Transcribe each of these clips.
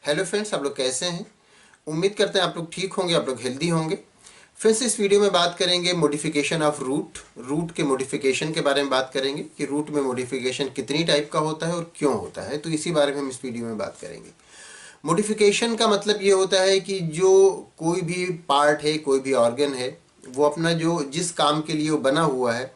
Hello friends, आप लोग कैसे हैं। उम्मीद करते हैं आप लोग ठीक होंगे, आप लोग हेल्दी होंगे। फ्रेंड्स, इस वीडियो में बात करेंगे मॉडिफिकेशन ऑफ रूट के मॉडिफिकेशन के बारे में बात करेंगे कि रूट में मॉडिफिकेशन कितनी टाइप का होता है और क्यों होता है। तो इसी बारे में हम इस वीडियो में बात करेंगे। मॉडिफिकेशन का मतलब ये होता है कि जो कोई भी पार्ट है, कोई भी ऑर्गन है, वो अपना जो जिस काम के लिए वो बना हुआ है,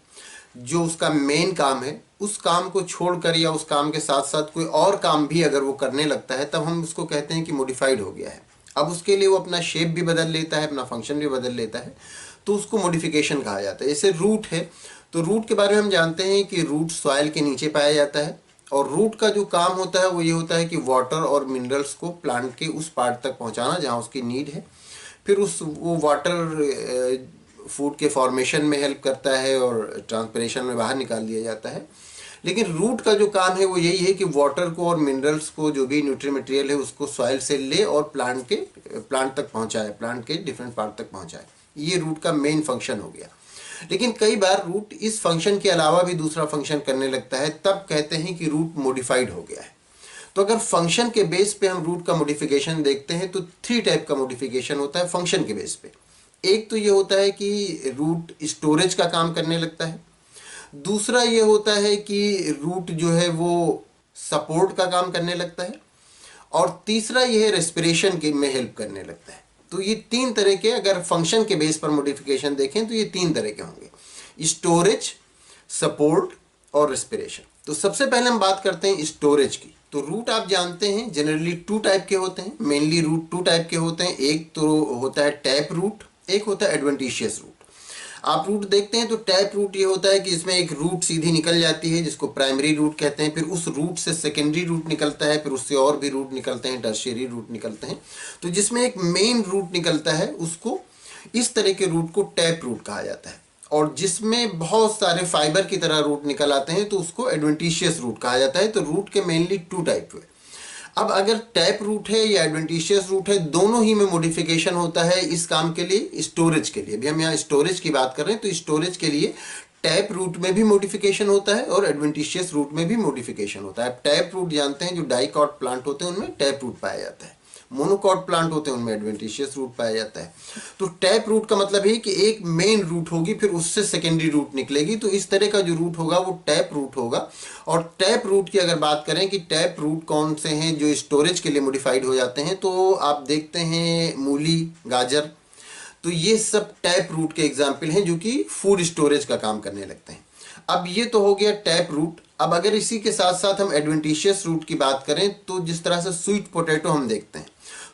जो उसका मेन काम है, उस काम को छोड़कर या उस काम के साथ साथ कोई और काम भी अगर वो करने लगता है, तब हम उसको कहते हैं कि मॉडिफाइड हो गया है। अब उसके लिए वो अपना शेप भी बदल लेता है, अपना फंक्शन भी बदल लेता है, तो उसको मॉडिफिकेशन कहा जाता है। जैसे रूट है, तो रूट के बारे में हम जानते हैं कि रूट सॉइल के नीचे पाया जाता है, और रूट का जो काम होता है वो ये होता है कि वाटर और मिनरल्स को प्लांट के उस पार्ट तक पहुंचाना जहां उसकी नीड है। फिर वो वाटर फूड के फॉर्मेशन में हेल्प करता है और ट्रांसपिरेशन में बाहर निकाल दिया जाता है। लेकिन रूट का जो काम है वो यही है कि वाटर को और मिनरल्स को, जो भी न्यूट्री मटेरियल है, उसको सॉइल से ले और प्लांट तक पहुंचाए, प्लांट के डिफरेंट पार्ट तक पहुंचाए। ये रूट का मेन फंक्शन हो गया। लेकिन कई बार रूट इस फंक्शन के अलावा भी दूसरा फंक्शन करने लगता है, तब कहते हैं कि रूट मॉडिफाइड हो गया है। तो अगर फंक्शन के बेस पे हम रूट का मॉडिफिकेशन देखते हैं तो 3 टाइप का मॉडिफिकेशन होता है फंक्शन के बेस पे। एक तो ये होता है कि रूट स्टोरेज का काम करने लगता है। दूसरा ये होता है कि रूट जो है वो सपोर्ट का काम करने लगता है। और तीसरा ये है रेस्पिरेशन के में हेल्प करने लगता है। तो ये 3 तरह के, अगर फंक्शन के बेस पर मॉडिफिकेशन देखें तो ये 3 तरह के होंगे: स्टोरेज, सपोर्ट और रेस्पिरेशन। तो सबसे पहले हम बात करते हैं स्टोरेज की। तो रूट आप जानते हैं जनरली 2 टाइप के होते हैं। मेनली रूट 2 टाइप के होते हैं। एक तो होता है टैप रूट, एक होता है एडवेंटिशियस रूट। आप रूट देखते हैं तो टैप रूट ये होता है कि इसमें एक रूट सीधी निकल जाती है जिसको प्राइमरी रूट कहते हैं, फिर उस रूट से सेकेंडरी रूट निकलता है, फिर उससे और भी रूट निकलते हैं, टर्शियरी रूट निकलते हैं। तो जिसमें एक मेन रूट निकलता है उसको, इस तरह के रूट को टैप रूट कहा जाता है। और जिसमें बहुत सारे फाइबर की तरह रूट निकल आते हैं तो उसको एडवेंटिशियस रूट कहा जाता है। तो रूट के मेनली 2 टाइप हुए। अब अगर टैप रूट है या एडवेंटिशियस रूट है, दोनों ही में मॉडिफिकेशन होता है इस काम के लिए, स्टोरेज के लिए। अभी हम यहाँ स्टोरेज की बात कर रहे हैं, तो स्टोरेज के लिए टैप रूट में भी मॉडिफिकेशन होता है और एडवेंटिशियस रूट में भी मॉडिफिकेशन होता है। टैप रूट जानते हैं, जो डाइकॉट प्लांट होते हैं उनमें टैप रूट पाया जाता है। मोनोकॉट प्लांट होते हैं उनमें एडवेंटिशियस रूट पाया जाता है। तो टैप रूट का मतलब है कि एक मेन रूट होगी, फिर उससे सेकेंडरी रूट निकलेगी। तो इस तरह का जो रूट होगा वो टैप रूट होगा। और टैप रूट की अगर बात करें कि टैप रूट कौन से हैं जो स्टोरेज के लिए मॉडिफाइड हो जाते हैं, तो आप देखते हैं मूली, गाजर, तो ये सब टैप रूट के एग्जाम्पल हैं जो कि फूड स्टोरेज का काम करने लगते हैं। अब ये तो हो गया टैप रूट। अब अगर इसी के साथ साथ हम एडवेंटिशियस रूट की बात करें तो जिस तरह से स्वीट पोटैटो हम देखते हैं,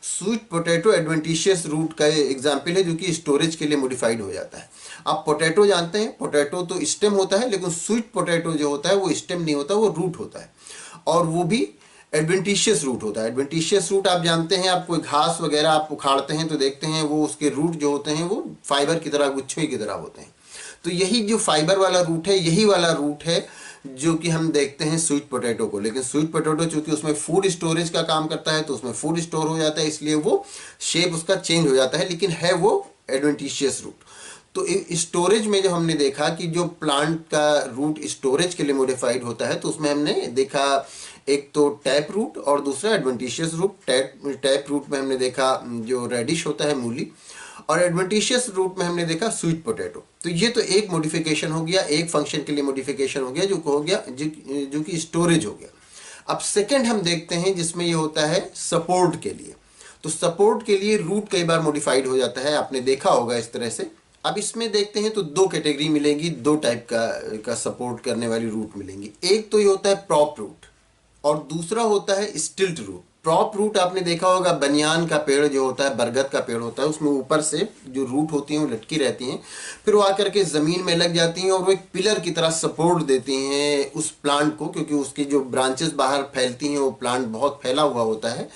स्वीट पोटैटो एडवेंटिशियस रूट का एग्जाम्पल है जो कि स्टोरेज के लिए मॉडिफाइड हो जाता है। आप पोटैटो जानते हैं, पोटैटो तो स्टेम होता है, लेकिन स्वीट पोटैटो जो होता है वो स्टेम नहीं होता, वो रूट होता है। और वो भी एडवेंटिशियस रूट होता है। एडवेंटिशियस रूट आप जानते हैं, आप कोई घास वगैरह आप उखाड़ते हैं तो देखते हैं वो उसके रूट जो होते हैं वो फाइबर की तरह, गुच्छे की तरह होते हैं। तो यही जो फाइबर वाला रूट है, यही वाला रूट है जो कि हम देखते हैं स्वीट पोटैटो को। लेकिन स्वीट पोटैटो चूंकि उसमें फूड स्टोरेज का काम करता है तो उसमें फूड स्टोर हो जाता है, इसलिए वो शेप उसका चेंज हो जाता है, लेकिन है वो एडवेंटिशियस रूट। तो स्टोरेज में जो हमने देखा कि जो प्लांट का रूट स्टोरेज के लिए मॉडिफाइड होता है, तो उसमें हमने देखा एक तो टैप रूट और दूसरा एडवेंटिशियस रूट। टैप रूट में हमने देखा जो रेडिश होता है, मूली, और एडवेंटिशियस रूट में हमने देखा स्वीट पोटैटो। तो ये तो एक मॉडिफिकेशन हो गया, एक फंक्शन के लिए मॉडिफिकेशन हो गया, जो हो गया जो कि स्टोरेज हो गया। अब सेकंड हम देखते हैं जिसमें ये होता है सपोर्ट के लिए। तो सपोर्ट के लिए रूट कई बार मॉडिफाइड हो जाता है, आपने देखा होगा इस तरह से। अब इसमें देखते हैं तो 2 कैटेगरी मिलेंगी, 2 टाइप का सपोर्ट करने वाली रूट मिलेंगी। एक तो ये होता है प्रॉप रूट और दूसरा होता है स्टिल्ट रूट। प्रॉप रूट आपने देखा होगा, बनियान का पेड़ जो होता है, बरगद का पेड़ होता है, उसमें ऊपर से जो रूट होती हैं वो लटकी रहती हैं, फिर वो आकर के ज़मीन में लग जाती हैं और वो एक पिलर की तरह सपोर्ट देती हैं उस प्लांट को, क्योंकि उसकी जो ब्रांचेस बाहर फैलती हैं, वो प्लांट बहुत फैला हुआ होता है,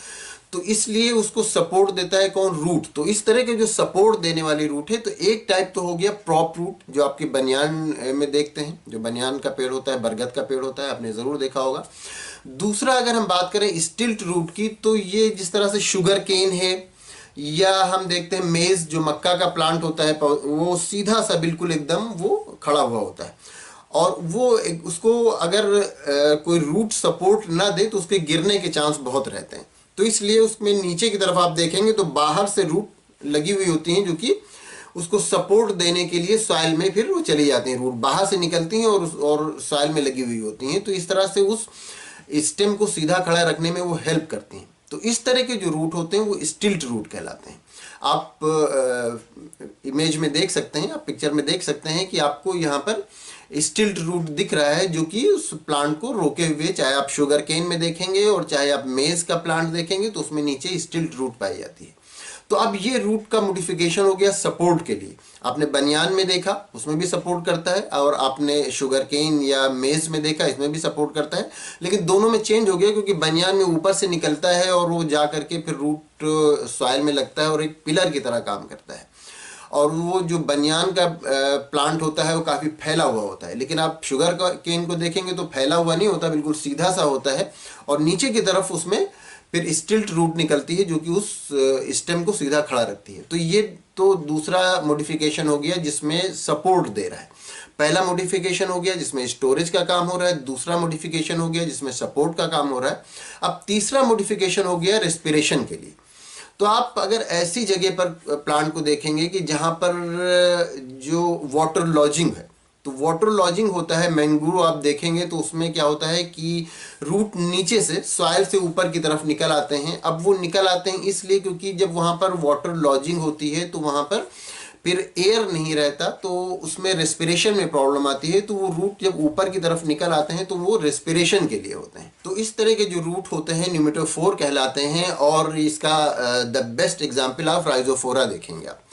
तो इसलिए उसको सपोर्ट देता है कौन? रूट। तो इस तरह के जो सपोर्ट देने वाली रूट है, तो एक टाइप तो हो गया प्रॉप रूट जो आपके बनियान में देखते हैं, जो बनियान का पेड़ होता है, बरगद का पेड़ होता है, आपने ज़रूर देखा होगा। दूसरा अगर हम बात करें स्टिल्ट रूट की, तो ये जिस तरह से शुगर केन है, या हम देखते हैं मेज, जो मक्का का प्लांट होता है, वो सीधा सा बिल्कुल एकदम वो खड़ा हुआ होता है, और वो उसको अगर कोई रूट सपोर्ट ना दे तो उसके गिरने के चांस बहुत रहते हैं। तो इसलिए उसमें नीचे की तरफ आप देखेंगे तो बाहर से रूट लगी हुई होती हैं जो कि उसको सपोर्ट देने के लिए सॉइल में फिर वो चली जाती हैं, रूट बाहर से निकलती हैं और सॉइल में लगी हुई होती हैं। तो इस तरह से उस स्टेम को सीधा खड़ा रखने में वो हेल्प करती हैं। तो इस तरह के जो रूट होते हैं वो स्टिल्ट रूट कहलाते हैं। आप इमेज में देख सकते हैं, आप पिक्चर में देख सकते हैं कि आपको यहाँ पर स्टिल्ट रूट दिख रहा है जो कि उस प्लांट को रोके हुए, चाहे आप शुगर केन में देखेंगे और चाहे आप मेज का प्लांट देखेंगे तो उसमें नीचे स्टिल्ट रूट पाई जाती है। तो अब ये रूट का मॉडिफिकेशन हो गया सपोर्ट के लिए। आपने बनियान में देखा, उसमें भी सपोर्ट करता है, और आपने शुगर केन या मेज में देखा, इसमें भी सपोर्ट करता है। लेकिन दोनों में चेंज हो गया क्योंकि बनियान में ऊपर से निकलता है और वो जा करके फिर रूट सॉइल में लगता है और एक पिलर की तरह काम करता है। और वो जो बनियान का प्लांट होता है वो काफ़ी फैला हुआ होता है, लेकिन आप शुगर केन को देखेंगे तो फैला हुआ नहीं होता, बिल्कुल सीधा सा होता है। और नीचे की तरफ उसमें फिर स्टिल्ट रूट निकलती है जो कि उस स्टेम को सीधा खड़ा रखती है। तो ये तो दूसरा मॉडिफिकेशन हो गया जिसमें सपोर्ट दे रहा है। पहला मॉडिफिकेशन हो गया जिसमें स्टोरेज का काम हो रहा है, दूसरा मॉडिफिकेशन हो गया जिसमें सपोर्ट का काम हो रहा है। अब तीसरा मॉडिफिकेशन हो गया रेस्पिरेशन के लिए। तो आप अगर ऐसी जगह पर प्लांट को देखेंगे कि जहाँ पर जो वाटर लॉजिंग है, तो वाटर लॉजिंग होता है, मैंग्रोव आप देखेंगे तो उसमें क्या होता है कि रूट नीचे से सॉइल से ऊपर की तरफ निकल आते हैं। अब वो निकल आते हैं इसलिए क्योंकि जब वहाँ पर वाटर लॉजिंग होती है तो वहाँ पर फिर एयर नहीं रहता, तो उसमें रेस्पिरेशन में प्रॉब्लम आती है। तो वो रूट जब ऊपर की तरफ निकल आते हैं तो वो रेस्पिरेशन के लिए होते हैं। तो इस तरह के जो रूट होते हैं न्यूमेटोफोर कहलाते हैं। और इसका the best example of Rhizophora देखेंगे आप।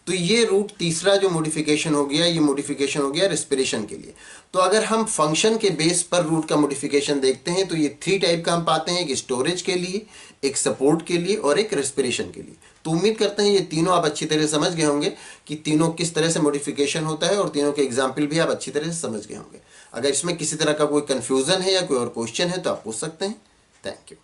तो ये रूट तीसरा जो मॉडिफिकेशन हो गया, ये मॉडिफिकेशन हो गया रेस्पिरेशन के लिए। तो अगर हम फंक्शन के बेस पर रूट का मॉडिफिकेशन देखते हैं तो ये 3 टाइप का हम पाते हैं, एक स्टोरेज के लिए, एक सपोर्ट के लिए और एक रेस्पिरेशन के लिए। तो उम्मीद करते हैं ये तीनों आप अच्छी तरह से समझ गए होंगे कि तीनों किस तरह से मॉडिफिकेशन होता है, और तीनों के एग्जाम्पल भी आप अच्छी तरह से समझ गए होंगे। अगर इसमें किसी तरह का कोई कन्फ्यूजन है या कोई और क्वेश्चन है तो आप पूछ सकते हैं। Thank you.